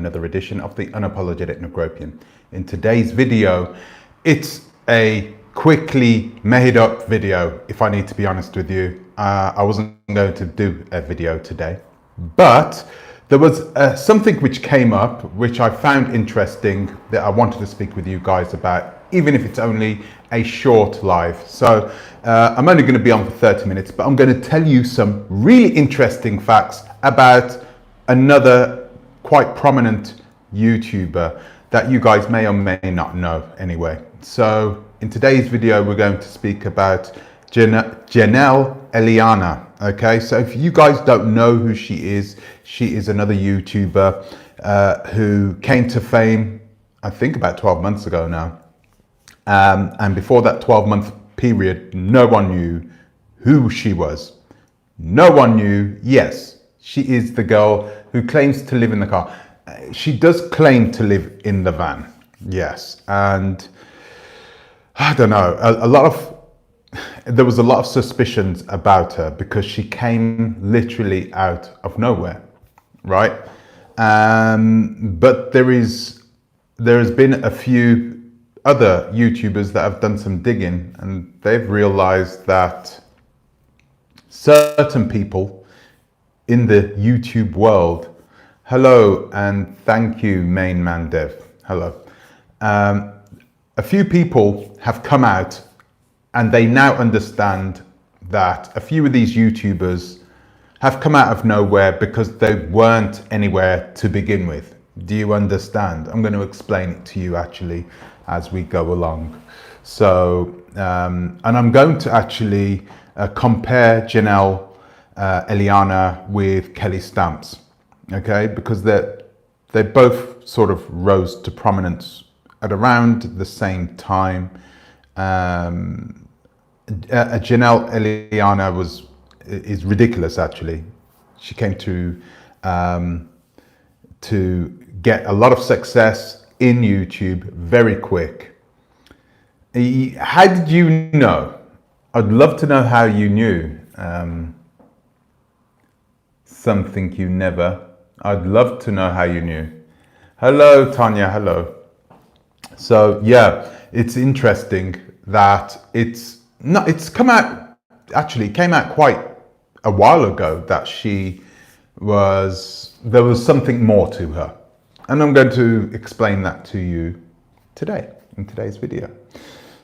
another edition of the Unapologetic Negropean. In today's video, it's a quickly made up video, if I need to be honest with you. I wasn't going to do a video today, but there was something which came up which I found interesting that I wanted to speak with you guys about, even if it's only a short live. So I'm only going to be on for 30 minutes, but I'm going to tell you some really interesting facts about another quite prominent YouTuber that you guys may or may not know anyway. So in today's video, we're going to speak about Janelle Eliana. Okay, so if you guys don't know who she is another YouTuber who came to fame, I think about 12 months ago now. And before that 12-month period, no one knew who she was. No one knew. Yes, she is the girl who claims to live in the car. She does claim to live in the van. Yes, and I don't know, there was a lot of suspicions about her because she came literally out of nowhere, right? But there has been a few other YouTubers that have done some digging, and they've realized that certain people in the YouTube world, hello and thank you, main man dev, hello. A few people have come out and they now understand that a few of these YouTubers have come out of nowhere because they weren't anywhere to begin with. Do you understand? I'm going to explain it to you actually as we go along. So, and I'm going to actually compare Janelle Eliana with Kelly Stamps, okay? Because they both sort of rose to prominence at around the same time. Janelle Eliana is ridiculous actually. She came to get a lot of success in YouTube very quick. How did you know? I'd love to know how you knew. Something you never. I'd love to know how you knew. Hello, Tanya, hello. So yeah, it's interesting that it's come out, actually came out quite a while ago that there was something more to her. And I'm going to explain that to you today, in today's video.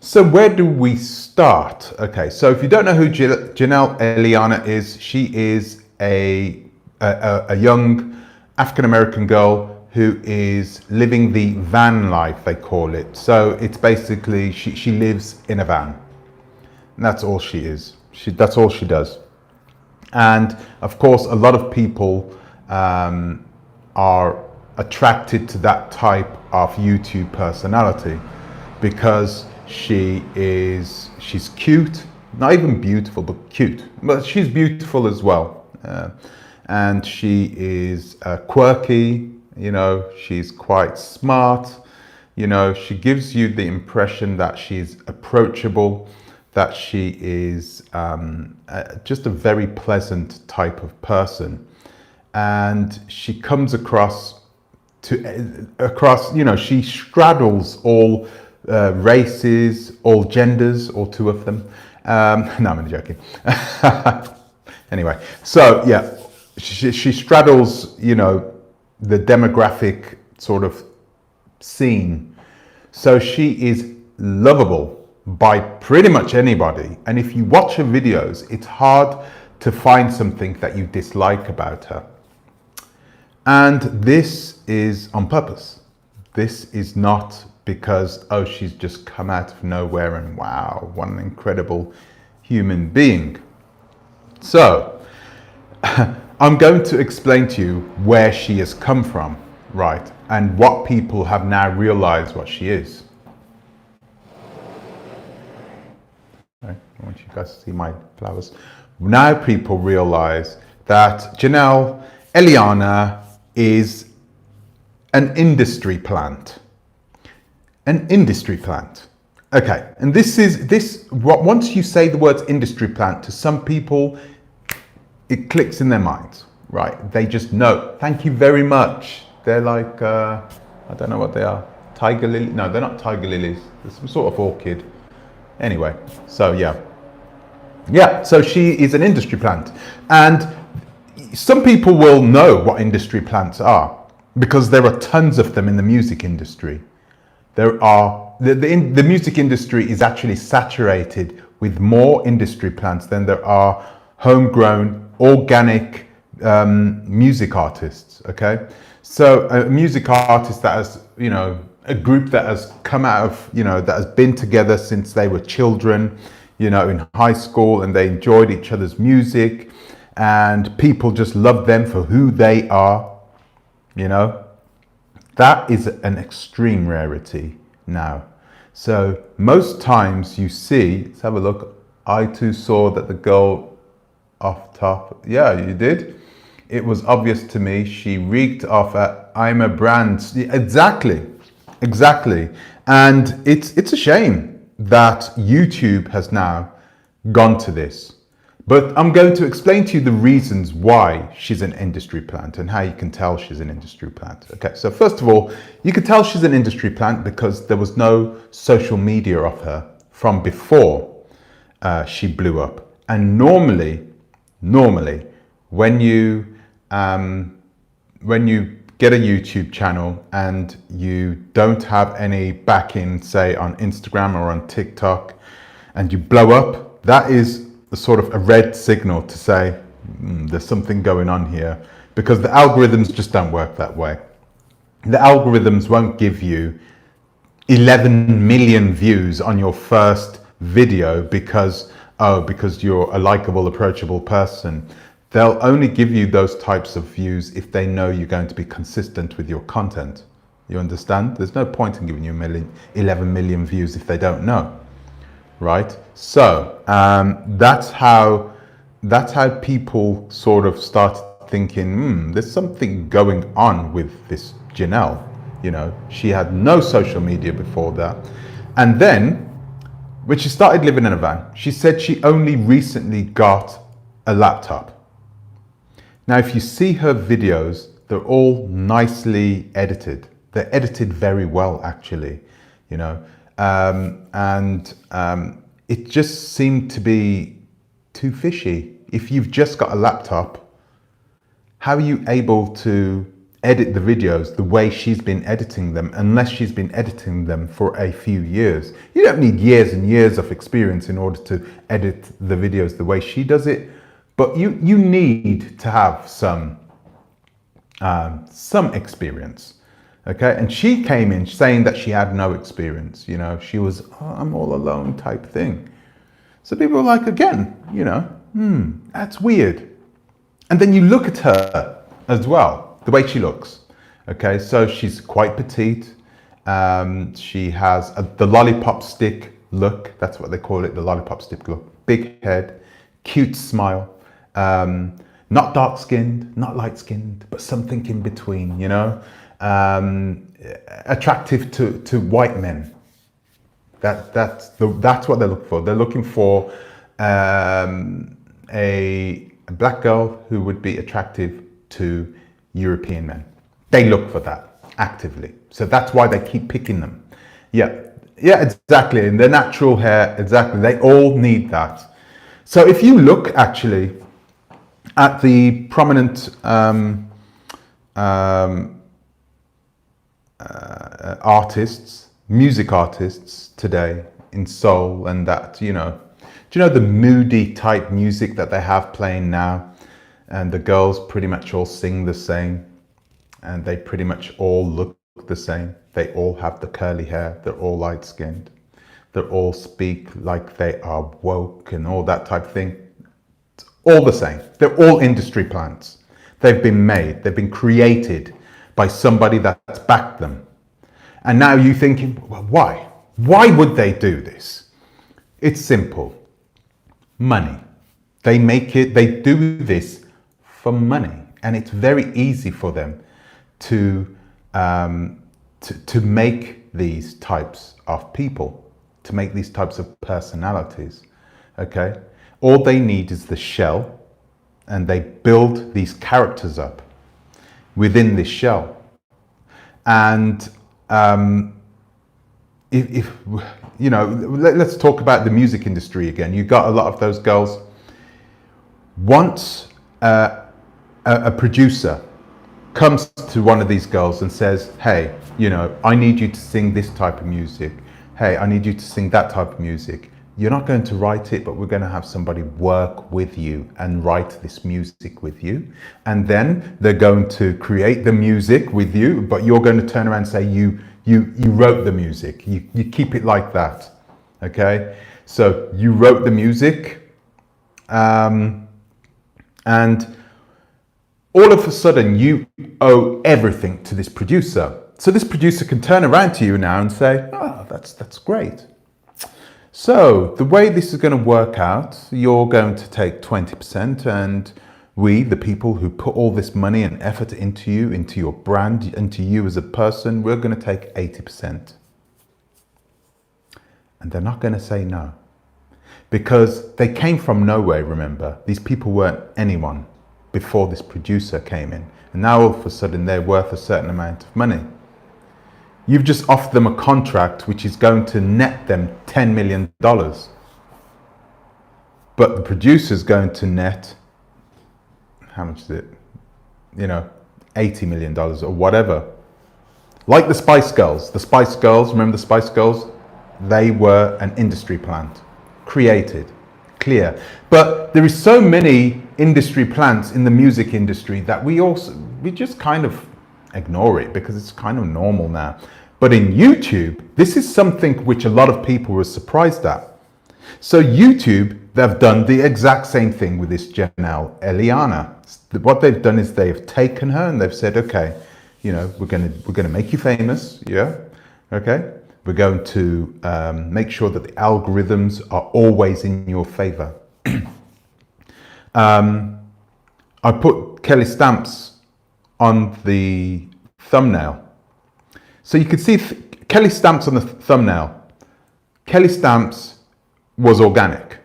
So where do we start? Okay, so if you don't know who Janelle Eliana is, she is a young African-American girl who is living the van life, they call it. So it's basically, she lives in a van. And that's all she is. That's all she does. And of course, a lot of people are attracted to that type of YouTube personality because she's cute, not even beautiful, but cute. But she's beautiful as well. And she is quirky, you know, she's quite smart, you know, she gives you the impression that she's approachable, that she is just a very pleasant type of person. And she comes across, you know, she straddles all races, all genders, all two of them. No, I'm only joking. Anyway, so yeah, she straddles, you know, the demographic sort of scene. So she is lovable by pretty much anybody. And if you watch her videos, it's hard to find something that you dislike about her. And this is on purpose. This is not because, oh, she's just come out of nowhere and wow, what an incredible human being. So I'm going to explain to you where she has come from, right? And what people have now realized what she is. Right, I want you guys to see my flowers. Now people realize that Janelle Eliana is an industry plant. An industry plant. Okay, and once you say the words industry plant, to some people, it clicks in their minds, right? They just know. Thank you very much. They're like, I don't know what they are. Tiger lily? No, they're not tiger lilies. They're some sort of orchid. Anyway, so yeah. Yeah, so she is an industry plant. And some people will know what industry plants are because there are tons of them in the music industry. There are, the music industry is actually saturated with more industry plants than there are homegrown, organic music artists, okay? So a music artist that has, a group that has come out of, that has been together since they were children, in high school, and they enjoyed each other's music, and people just love them for who they are, that is an extreme rarity now. So most times you see, let's have a look. I too saw that the girl off top, yeah, you did. It was obvious to me. She reeked off at I'm a brand. Exactly. And it's a shame that YouTube has now gone to this. But I'm going to explain to you the reasons why she's an industry plant and how you can tell she's an industry plant. Okay, so first of all, you can tell she's an industry plant because there was no social media of her from before she blew up. And normally, when you get a YouTube channel and you don't have any backing, say on Instagram or on TikTok, and you blow up, that is a sort of a red signal to say there's something going on here, because the algorithms just don't work that way. The algorithms won't give you 11 million views on your first video because you're a likable, approachable person. They'll only give you those types of views if they know you're going to be consistent with your content. You understand? There's no point in giving you 11 million views if they don't know. Right? So that's how people sort of start thinking, there's something going on with this Janelle. She had no social media before that. And then when she started living in a van, she said she only recently got a laptop. Now, if you see her videos, they're all nicely edited. They're edited very well, actually, it just seemed to be too fishy. If you've just got a laptop, how are you able to edit the videos the way she's been editing them, unless she's been editing them for a few years? You don't need years and years of experience in order to edit the videos the way she does it, but you need to have some experience. Okay, and she came in saying that she had no experience. She was, I'm all alone type thing. So people were like, again, that's weird. And then you look at her as well, the way she looks. Okay, so she's quite petite. She has the lollipop stick look. That's what they call it, the lollipop stick look. Big head, cute smile. Not dark skinned, not light skinned, but something in between, attractive to white men. That's what they look for. They're looking for a black girl who would be attractive to European men. They look for that actively. So that's why they keep picking them. Yeah, exactly. And their natural hair, exactly. They all need that. So if you look actually at the prominent artists, music artists today in soul and that, do you know the moody type music that they have playing now? And the girls pretty much all sing the same, and they pretty much all look the same. They all have the curly hair, they're all light skinned, they all speak like they are woke and all that type of thing. It's all the same. They're all industry plants. They've been created by somebody that's backed them. And now you're thinking, well, why? Why would they do this? It's simple. Money. They do this for money. And it's very easy for them to make these types of people, to make these types of personalities. Okay? All they need is the shell, and they build these characters up within this shell. And if you know, let's talk about the music industry again. You got a lot of those girls. Once a producer comes to one of these girls and says, hey, you know, I need you to sing this type of music. Hey, I need you to sing that type of music. You're not going to write it, but we're going to have somebody work with you and write this music with you. And then they're going to create the music with you, but you're going to turn around and say you wrote the music. You keep it like that. Okay? So you wrote the music, and all of a sudden you owe everything to this producer. So this producer can turn around to you now and say, oh, that's great. So the way this is going to work out, you're going to take 20%, and we, the people who put all this money and effort into you, into your brand, into you as a person, we're going to take 80%. And they're not going to say no, because they came from nowhere. Remember, these people weren't anyone before this producer came in, and now all of a sudden they're worth a certain amount of money. You've just offered them a contract which is going to net them $10 million. But the producer's going to net, how much is it? You know, $80 million or whatever. Like the Spice Girls. The Spice Girls, remember the Spice Girls? They were an industry plant, created, clear. But there is so many industry plants in the music industry that we just kind of ignore it because it's kind of normal now. But in YouTube, this is something which a lot of people were surprised at. So YouTube, they've done the exact same thing with this Janelle Eliana. What they've done is they've taken her and they've said, okay, you know, we're gonna make you famous, yeah, okay. We're going to make sure that the algorithms are always in your favor. I put Kelly Stamps on the thumbnail. So you could see Kelly Stamps on the thumbnail. Kelly Stamps was organic,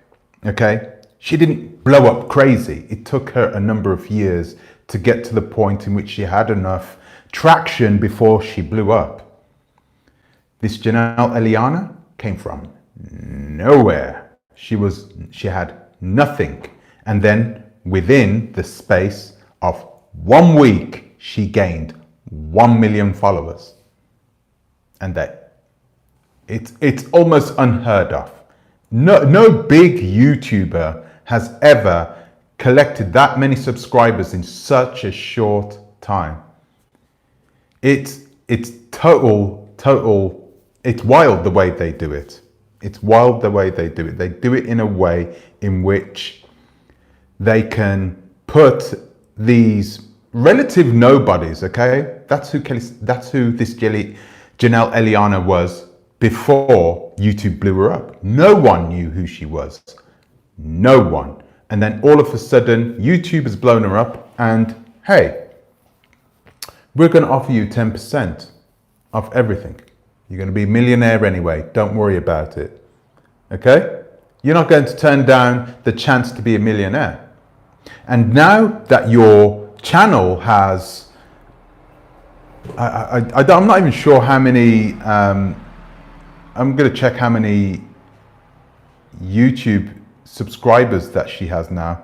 okay? She didn't blow up crazy. It took her a number of years to get to the point in which she had enough traction before she blew up. This Janelle Eliana came from nowhere. She had nothing. And then within the space of 1 week, she gained 1 million followers. And that it's almost unheard of. No big YouTuber has ever collected that many subscribers in such a short time. It's total, it's wild the way they do it. It's wild the way they do it. They do it in a way in which they can put these relative nobodies, okay? That's who this Janelle Eliana was before YouTube blew her up. No one knew who she was. No one. And then all of a sudden, YouTube has blown her up and, hey, we're going to offer you 10% of everything. You're going to be a millionaire anyway. Don't worry about it. Okay? You're not going to turn down the chance to be a millionaire. And now that your channel has, I'm not even sure how many, I'm going to check how many YouTube subscribers that she has now.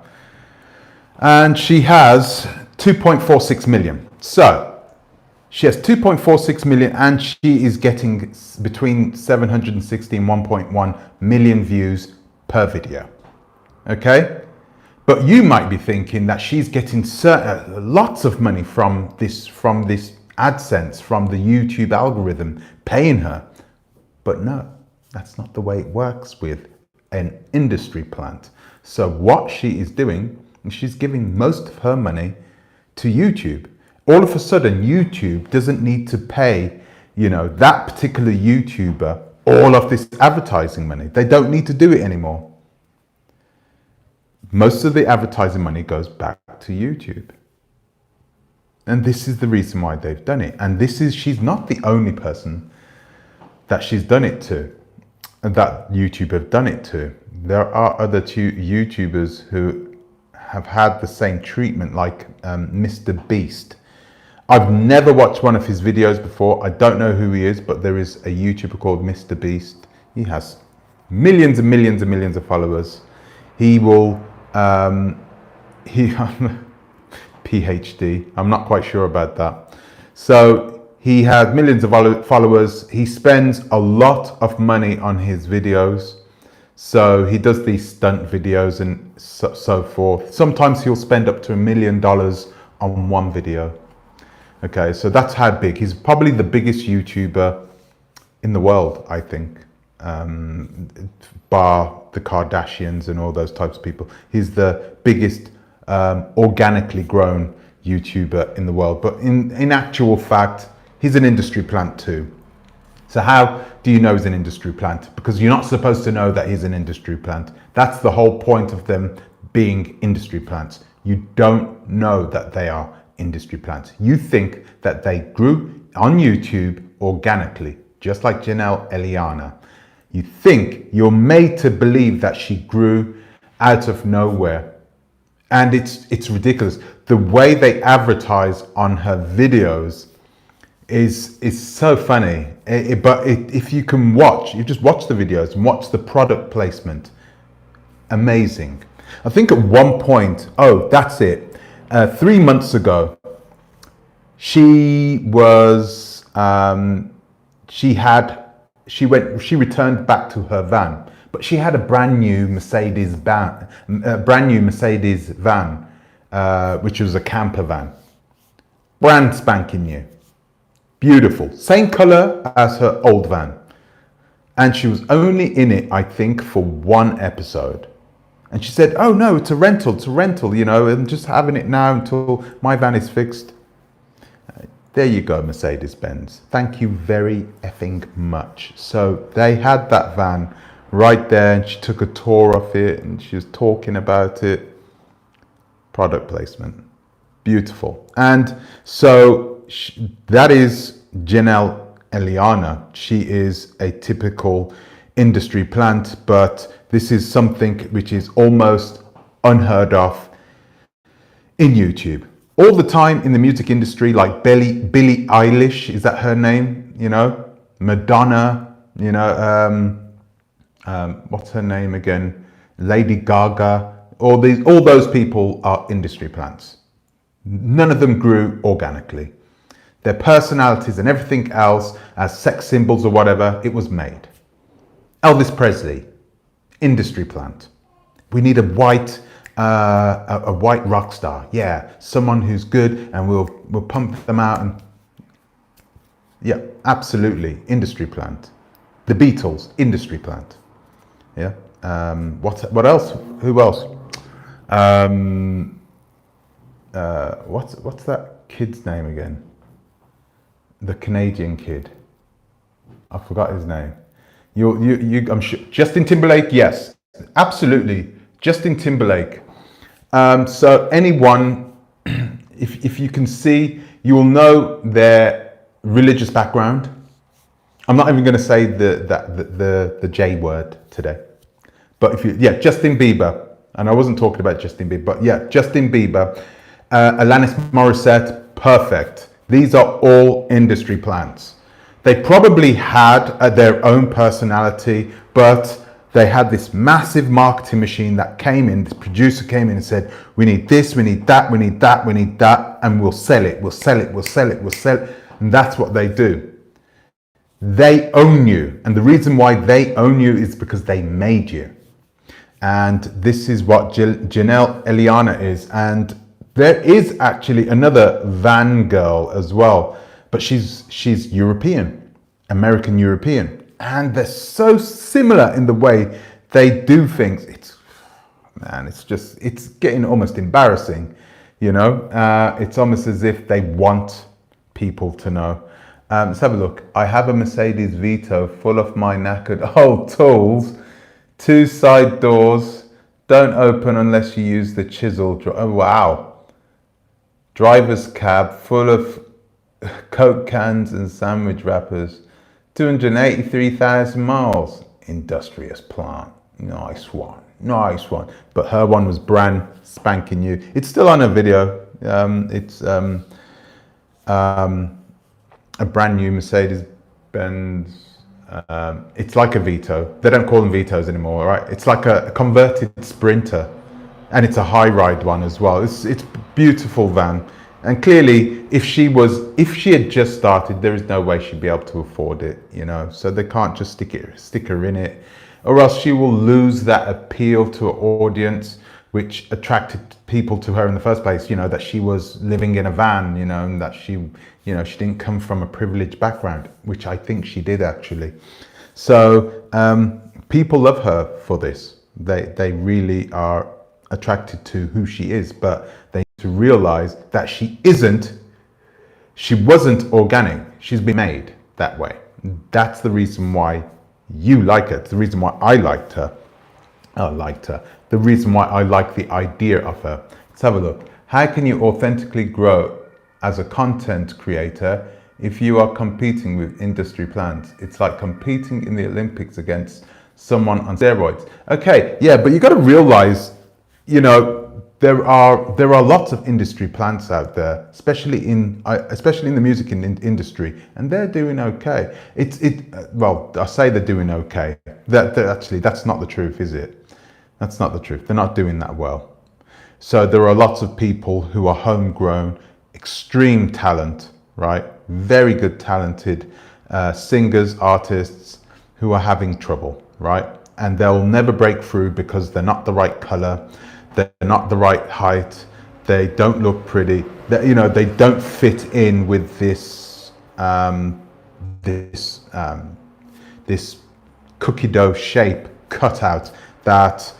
And she has 2.46 million. So she has 2.46 million and she is getting between 760 and 1.1 million views per video. Okay? But you might be thinking that she's getting lots of money from this AdSense, from the YouTube algorithm paying her. But no, that's not the way it works with an industry plant. So what she is doing, she's giving most of her money to YouTube. All of a sudden, YouTube doesn't need to pay, you know, that particular YouTuber all of this advertising money. They don't need to do it anymore. Most of the advertising money goes back to YouTube. And this is the reason why they've done it. And she's not the only person that she's done it to, that YouTube have done it to. There are other YouTubers who have had the same treatment, like Mr. Beast. I've never watched one of his videos before. I don't know who he is, but there is a YouTuber called Mr. Beast. He has millions and millions and millions of followers. He will, PhD, I'm not quite sure about that. So he has millions of followers. He spends a lot of money on his videos. So he does these stunt videos and so forth. Sometimes he'll spend up to $1 million on one video. Okay, so that's how big. He's probably the biggest YouTuber in the world, I think, bar the Kardashians and all those types of people. He's the biggest organically grown YouTuber in the world. But in actual fact, he's an industry plant too. So how do you know he's an industry plant? Because you're not supposed to know that he's an industry plant. That's the whole point of them being industry plants. You don't know that they are industry plants. You think that they grew on YouTube organically, just like Janelle Eliana. You think, you're made to believe that she grew out of nowhere. And it's ridiculous. The way they advertise on her videos is so funny. If you can watch, you just watch the videos and watch the product placement. Amazing. I think at one point, oh, that's it. 3 months ago, she returned back to her van, but she had a brand new Mercedes van, which was a camper van, brand spanking new, beautiful, same color as her old van, and she was only in it, I think, for one episode. And she said, oh no, it's a rental, you know, I'm just having it now until my van is fixed. There you go, Mercedes-Benz. Thank you very effing much. So they had that van right there and she took a tour of it and she was talking about it. Product placement. Beautiful. And so that is Janelle Eliana. She is a typical industry plant, but this is something which is almost unheard of in YouTube. All the time in the music industry, like Billie Eilish, is that her name? You know, Madonna, you know, what's her name again? Lady Gaga. All those people are industry plants. None of them grew organically. Their personalities and everything else as sex symbols or whatever, it was made. Elvis Presley, industry plant. We need a white rock star, yeah, someone who's good, and we'll pump them out. And yeah, absolutely, industry plant. The Beatles, industry plant. Yeah. What else? Who else? What's that kid's name again? The Canadian kid. I forgot his name. I'm sure. Justin Timberlake, yes, absolutely. Justin Timberlake. So anyone, if you can see, you will know their religious background. I'm not even going to say the J word today, but Justin Bieber, and I wasn't talking about Justin Bieber, but yeah, Justin Bieber, Alanis Morissette, perfect. These are all industry plants. They probably had their own personality, but they had this massive marketing machine that came in, this producer came in and said, we need this, we need that, we need that, we need that, and we'll sell it, we'll sell it, we'll sell it, we'll sell it. And that's what they do. They own you. And the reason why they own you is because they made you. And this is what Janelle Eliana is. And there is actually another van girl as well, but she's European, American European. And they're so similar in the way they do things. It's getting almost embarrassing, you know. It's almost as if they want people to know. Let's have a look. I have a Mercedes Vito full of my knackered old tools. 2 side doors. Don't open unless you use the chisel. Oh, wow. Driver's cab full of Coke cans and sandwich wrappers. 283,000 miles. Industrious plant. Nice one. Nice one. But her one was brand spanking new. It's still on a video. a brand new Mercedes Benz. It's like a Vito. They don't call them Vitos anymore, right? It's like a converted Sprinter, and it's a high ride one as well. It's a beautiful van, and clearly, if she had just started, there is no way she'd be able to afford it, you know. So they can't just stick her in it, or else she will lose that appeal to an audience which attracted people to her in the first place, you know, that she was living in a van, you know, and that she didn't come from a privileged background, which I think she did actually. So people love her for this. They really are attracted to who she is, but they need to realize that she wasn't organic. She's been made that way. That's the reason why you like her. It's the reason why I liked her. The reason why I like the idea of her. Let's have a look. How can you authentically grow as a content creator if you are competing with industry plans? It's like competing in the Olympics against someone on steroids. Okay, yeah, but you got to realize, you know, there are lots of industry plants out there, especially in the music industry, and they're doing okay. Well, I say they're doing okay. Actually, that's not the truth, is it? That's not the truth. They're not doing that well. So there are lots of people who are homegrown, extreme talent, right? Very good, talented singers, artists who are having trouble, right? And they'll never break through because they're not the right color, they're not the right height, they don't look pretty, they don't fit in with this cookie dough shape cutout that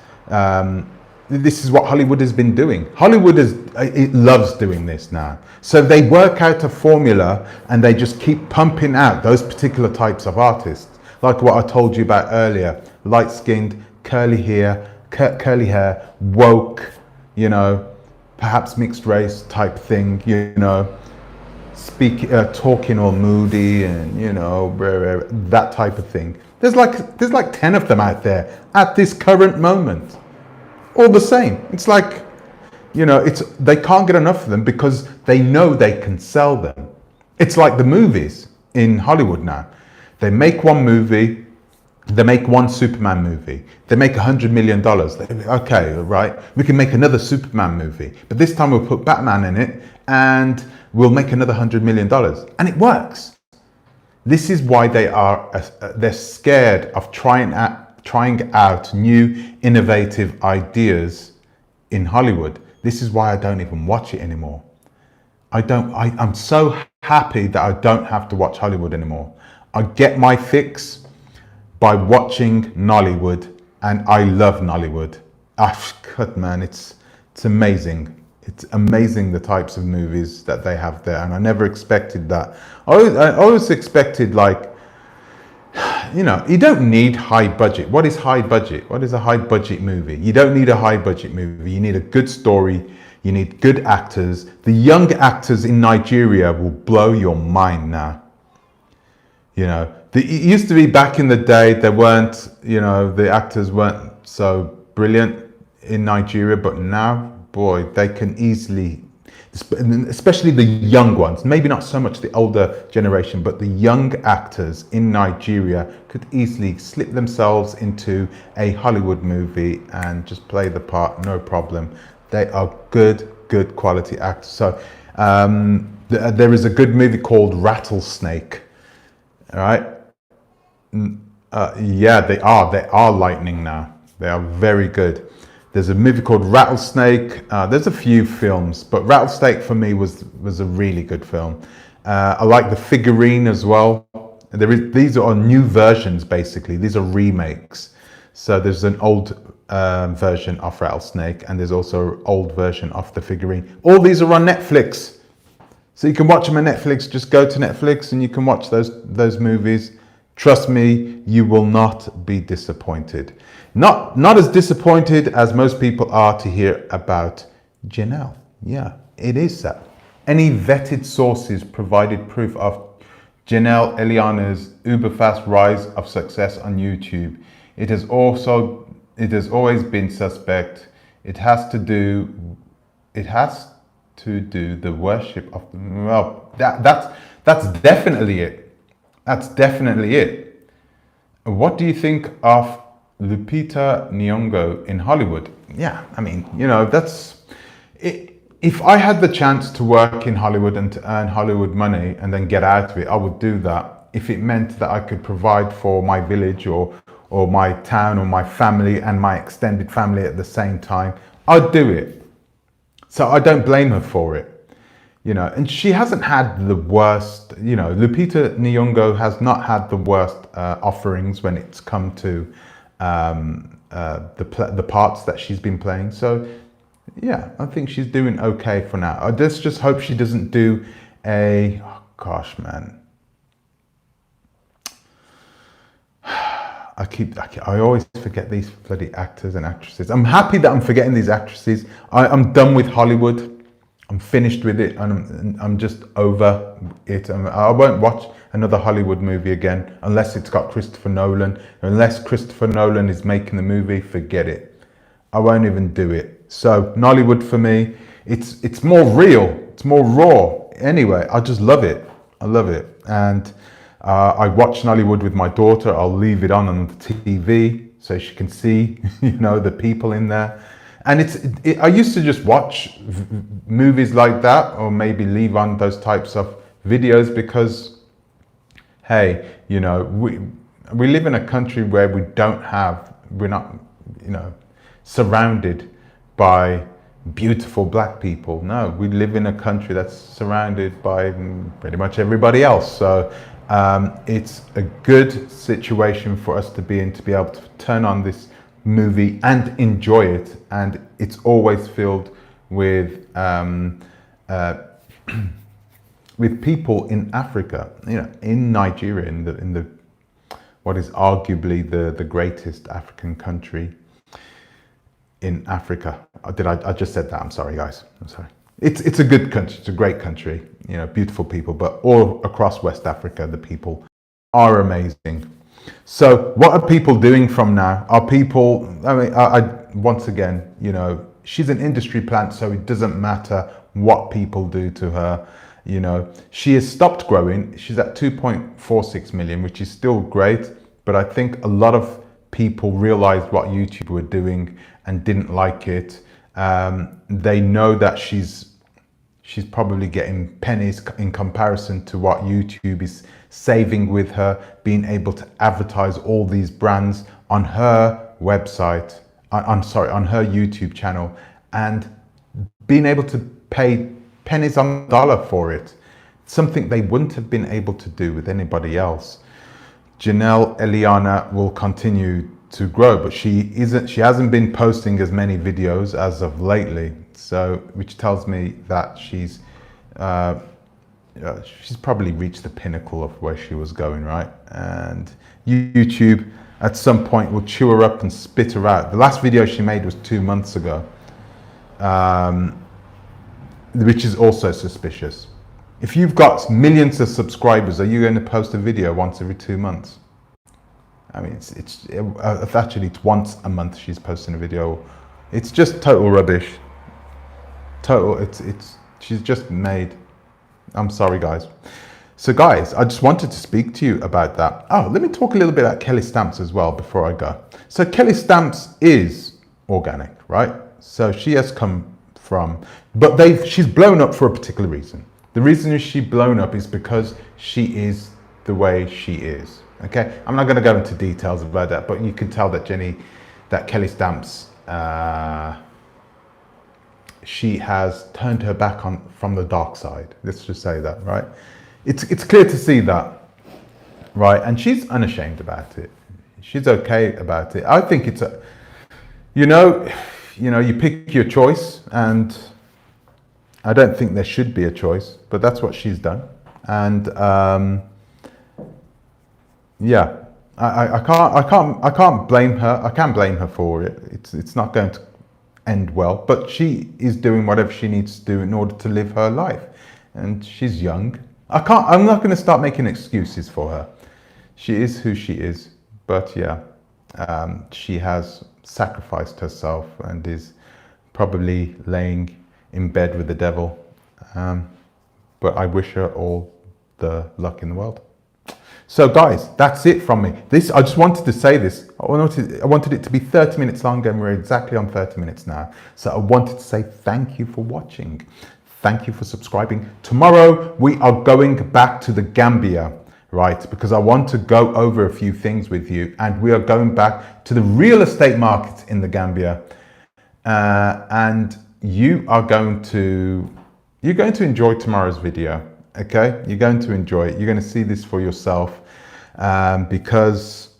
this is what Hollywood has been doing. It loves doing this now. So they work out a formula and they just keep pumping out those particular types of artists. Like what I told you about earlier, light-skinned, curly hair, woke, you know, perhaps mixed race type thing, you know, talking all moody and, you know, that type of thing. There's like 10 of them out there at this current moment. All the same. It's like, you know, they can't get enough of them because they know they can sell them. It's like the movies in Hollywood now. They make one movie, they make one Superman movie, they make $100 million. Okay, right, we can make another Superman movie, but this time we'll put Batman in it and we'll make another $100 million. And it works. This is why they're scared of trying out new innovative ideas in Hollywood. This is why I don't even watch it anymore. I'm so happy that I don't have to watch Hollywood anymore. I get my fix by watching Nollywood, and I love Nollywood. God, man, it's amazing. It's amazing the types of movies that they have there, and I never expected that. I always expected, like, you know, you don't need high budget. What is high budget? What is a high budget movie? You don't need a high budget movie. You need a good story. You need good actors. The young actors in Nigeria will blow your mind now. You know, it used to be back in the day, there weren't, you know, the actors weren't so brilliant in Nigeria, but now, boy, they can easily, especially the young ones, maybe not so much the older generation, but the young actors in Nigeria could easily slip themselves into a Hollywood movie and just play the part, no problem. They are good quality actors. So there is a good movie called Rattlesnake. All right. Yeah, they are lightning now. They are very good. There's a movie called Rattlesnake. There's a few films, but Rattlesnake for me was a really good film. I like The Figurine as well. These are new versions, basically. These are remakes. So there's an old version of Rattlesnake, and there's also an old version of The Figurine. All these are on Netflix. So you can watch them on Netflix. Just go to Netflix and you can watch those movies. Trust me, you will not be disappointed. Not as disappointed as most people are to hear about Janelle. Yeah, it is that. Any vetted sources provided proof of Janelle Eliana's uber-fast rise of success on YouTube. It has always been suspect. It has to do the worship of the, well, that's definitely it. That's definitely it. What do you think of Lupita Nyong'o in Hollywood? Yeah, I mean, you know, that's it. If I had the chance to work in Hollywood and to earn Hollywood money and then get out of it, I would do that. If it meant that I could provide for my village or my town or my family and my extended family at the same time, I'd do it. So I don't blame her for it, you know. And she hasn't had the worst, you know, Lupita Nyong'o has not had the worst offerings when it's come to the parts that she's been playing. So yeah, I think she's doing okay for now. I just hope she doesn't do oh gosh, man. I always forget these bloody actors and actresses. I'm happy that I'm forgetting these actresses. I'm done with Hollywood. I'm finished with it, and I'm just over it. I won't watch another Hollywood movie again unless it's got Christopher Nolan. Unless Christopher Nolan is making the movie, forget it. I won't even do it. So Nollywood for me, it's more real. It's more raw. Anyway, I just love it. I love it. And I watch Nollywood with my daughter. I'll leave it on the TV so she can see, you know, the people in there. And I used to just watch movies like that, or maybe leave on those types of videos because, hey, you know, we live in a country where we're not, you know, surrounded by beautiful black people. No, we live in a country that's surrounded by pretty much everybody else. So it's a good situation for us to be in, to be able to turn on this movie and enjoy it. And it's always filled with with people in Africa, you know, in Nigeria, in the what is arguably the greatest African country in Africa. I just said that? I'm sorry, guys. I'm sorry. It's a good country. It's a great country. You know, beautiful people. But all across West Africa, the people are amazing. So what are people doing from now? Are people, I mean, I once again, you know, she's an industry plant, so it doesn't matter what people do to her. You know, she has stopped growing. She's at 2.46 million, which is still great. But I think a lot of people realized what YouTube were doing and didn't like it. They know that she's probably getting pennies in comparison to what YouTube is saving with her being able to advertise all these brands on her website, on her YouTube channel, and being able to pay pennies on the dollar for it. Something they wouldn't have been able to do with anybody else. Janelle Eliana will continue to grow, but she hasn't been posting as many videos as of lately, so which tells me that she's probably reached the pinnacle of where she was going, right? And YouTube at some point will chew her up and spit her out. The last video she made was 2 months ago, which is also suspicious. If you've got millions of subscribers, are you going to post a video once every 2 months? I mean, it's once a month she's posting a video. It's just total rubbish. She's just made. I'm sorry, guys. So guys, I just wanted to speak to you about that. Oh, let me talk a little bit about Kelly Stamps as well before I go. So Kelly Stamps is organic, right? So she has come from, but she's blown up for a particular reason. The reason she's blown up is because she is the way she is. Okay, I'm not going to go into details about that, but you can tell that Kelly Stamps, she has turned her back from the dark side. Let's just say that, right? It's clear to see that, right? And she's unashamed about it. She's okay about it. I think it's you pick your choice, and I don't think there should be a choice, but that's what she's done. And yeah, I can't blame her. I can't blame her for it. It's not going to end well, but she is doing whatever she needs to do in order to live her life, and she's young. I'm not going to start making excuses for her. She is who she is, but yeah, she has sacrificed herself and is probably laying in bed with the devil But I wish her all the luck in the world. So guys, that's it from me. I just wanted to say this. I wanted it to be 30 minutes long, and we're exactly on 30 minutes now. So I wanted to say thank you for watching. Thank you for subscribing. Tomorrow we are going back to the Gambia, right? Because I want to go over a few things with you, and we are going back to the real estate market in the Gambia. And you're going to enjoy tomorrow's video. Okay, you're going to enjoy it. You're going to see this for yourself, because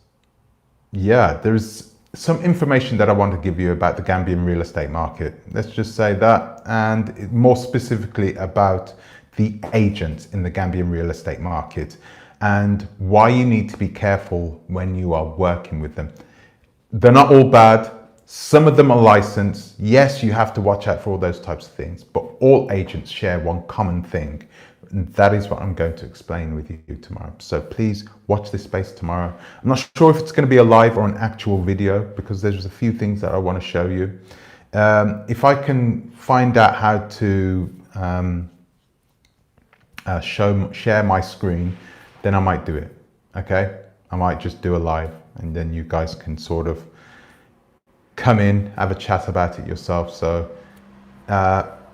yeah, there's some information that I want to give you about the Gambian real estate market. Let's just say that, and more specifically about the agents in the Gambian real estate market and why you need to be careful when you are working with them. They're not all bad. Some of them are licensed. Yes, you have to watch out for all those types of things, but all agents share one common thing. And that is what I'm going to explain with you tomorrow. So please watch this space tomorrow. I'm not sure if it's going to be a live or an actual video, because there's a few things that I want to show you. If I can find out how to share my screen, then I might do it. Okay, I might just do a live, and then you guys can sort of come in, have a chat about it yourself. So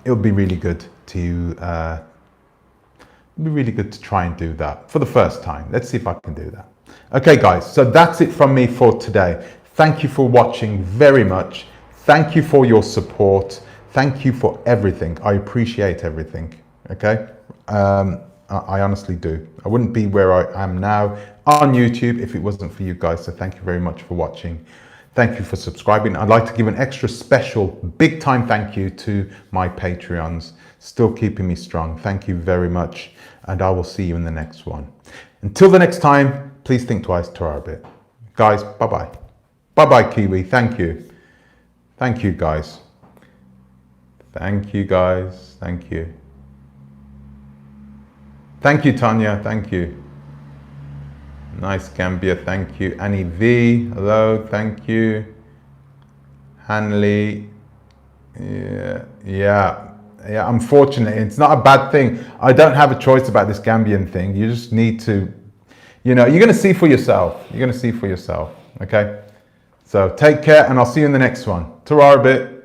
it'll be really good to try and do that for the first time. Let's see if I can do that. Okay guys, so that's it from me for today. Thank you for watching very much. Thank you for your support. Thank you for everything. I appreciate everything. Okay, I honestly do. I wouldn't be where I am now on YouTube if it wasn't for you guys. So thank you very much for watching. Thank you for subscribing. I'd like to give an extra special big time thank you to my Patreons, still keeping me strong. Thank you very much, and I will see you in the next one. Until the next time, please think twice, Torah a bit. Guys, bye-bye. Bye-bye, Kiwi. Thank you. Thank you, guys. Thank you, guys. Thank you. Thank you, Tanya. Thank you. Nice Gambia, thank you. Annie V, hello, thank you. Hanley, yeah, unfortunately, it's not a bad thing. I don't have a choice about this Gambian thing. You just need to, you're going to see for yourself. You're going to see for yourself, okay? So take care, and I'll see you in the next one. Ta-ra a bit.